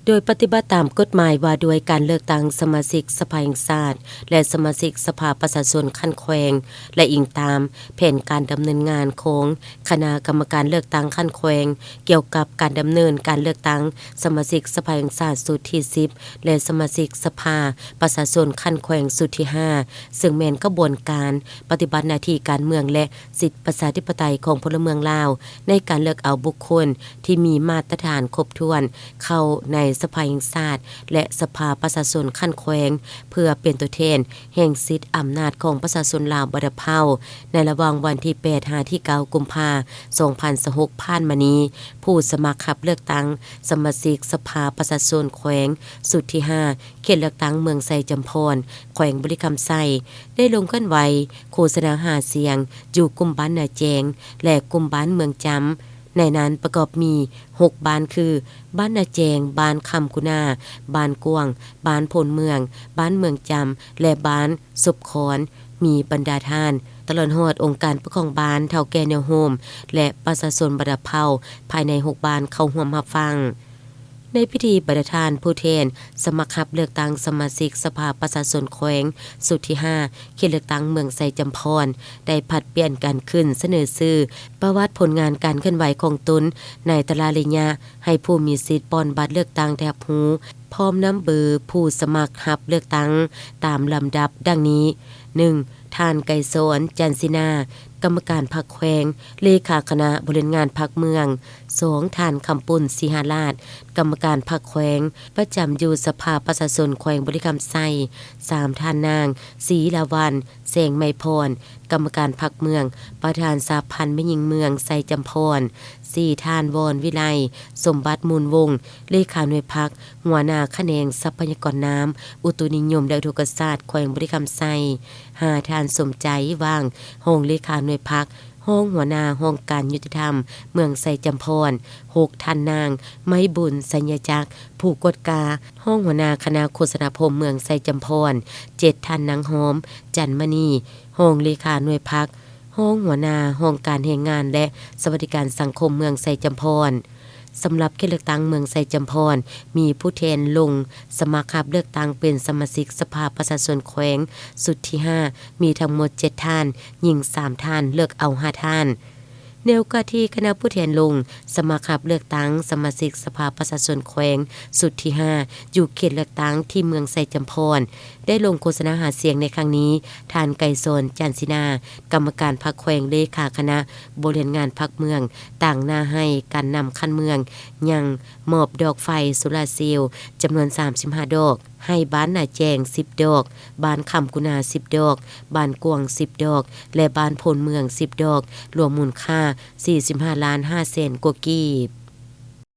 โดยปฏิบัติตามกฎหมายว่าด้วยการเลือกตั้งสมาชิกสภาแห่งชาติและสมาชิกสภาประชาชนขั้นแขวงและอิงตามแผนการดำเนินงานของคณะกรรมการเลือกตั้งขั้นแขวงเกี่ยวกับการดำเนินการเลือกตั้งสมาชิกสภาแห่งชาติสุดที่10และสมาชิกสภาประชาชนขั้นแขวงสุดที่5ซึ่งแม่นกระบวนการปฏิบัติหน้าที่การเมืองและสิทธิประชาธิปไตยของพลเมืองลาวในการเลือกเอาบุคคลที่มีมาตรฐานครบถ้วนเข้าในสภาแห่งชาติและสภาประชาชนขั้นแขวงเพื่อเป็นตัวแทนแห่งสิทธิอำนาจของประชาชนลาวบ่ได้เผาในระหว่างวันที่8 5ที่9กุมภาพันธ์2026ผ่านมานี้ผู้สมัครขับเลือกตั้งสมาชิกสภาประชาชนแขวงสุดที่5เขตเลือกตั้งเมืองไซจำพรแขวงบริคำไซได้ลงเคลื่อนไหวโฆษณาหาเสียงอยู่กลุ่มบ้านนาแจงและกลุ่มบ้านเมืองจำในนั้นประกอบมี6บ้านคือบ้านนาแจงบ้านคำกุณาบ้านกวงบ้านพลเมืองบ้านเมืองจำและบ้านสุบคอนมีบรรดาท่านตลอดฮอดองค์การปกครองบ้านเฒ่าแก่แนวโฮมและประชาชนบรรดาเผ่าภายใน6บ้านเข้าร่วมรับฟังในพิธีประธานผู้แทนสมัครขับเลือกตั้งสมาชิกสภาประชาชนแขวงสุดที่5เขตเลือกตั้งเมืองไซจำพรได้ผัดเปลี่ยนกันขึ้นเสนอชื่อประวัติผลงานการเคลื่อนไหวของตนในตารางระยะให้ผู้มีสิทธิ์ป้อนบัตรเลือกตั้งแทบหูพร้อมนำเบอร์ผู้สมัครรับเลือกตั้งตามลำดับดังนี้ 1. ท่านไก่สอนจันทร์ศินากรรมการพรรคแขวงเลขาคณะบริหารงานพรรคเมือง 2. ท่านคำปุ่นสิหาราชกรรมการพรรคแขวงประจำอยู่สภาประชาชนแขวงบริคำไซ 3. ท่านนางศรีละวันแสงไมพรกรรมการพรรคเมืองประธานสาพันธ์แม่หญิงเมืองไซจำพร 4. ท่านวอนวิไลสมบัติมูลวงศ์เลขาหน่วยพรรคหัวหน้าแขนงทรัพยากรน้ำอุตุนิยมและอุทกศาสตร์แขวงบริคำไซ 5. ท่านสมใจว่างห้องเลขาหน่วยพรรคห้องหัวหน้าห้องการยุติธรรมเมืองไซจำพร 6. ท่านนางไม้บุญสัญญจักรผู้กฎกาห้องหัวหน้าคณะโฆษณาพรมเมืองไซจำพร 7. ท่านนางหอมจันมณีห้องเลขาหน่วยพรรคห้องหัวหน้าห้องการแห่งงานและสวัสดิการสังคมเมืองไซจำพรสำหรับเขตเลือกตั้งเมืองไซจำพรมีผู้แทนลงสมัครรับเลือกตั้งเป็นสมาชิกสภาประชาชนแขวงสุดที่5มีทั้งหมด7ท่านหญิง3ท่านเลือกเอา5ท่านแนวกะที่คณะผู้แทนลงสมัครรับเลือกตั้งสมาชิกสภาประชาชนแขวงสุดที่5อยู่เขตเลือกตั้งที่เมืองไซจำพรได้ลงโฆษณาหาเสียงในครั้งนี้ท่านไก่สนจันทร์ศินากรรมการพรรคแขวงเลขาคณะบริหารงานพรรคเมืองต่างหน้าให้การนำคันเมืองยังมอบดอกไฟโซลาร์เซลล์จำนวน35ดอกให้บ้านนาแจง10ดอกบ้านคำกุณา10ดอกบ้านกวง10ดอกและบ้านพลเมือง10ดอกรวมมูลค่า45.5 ล้านกว่ากีบ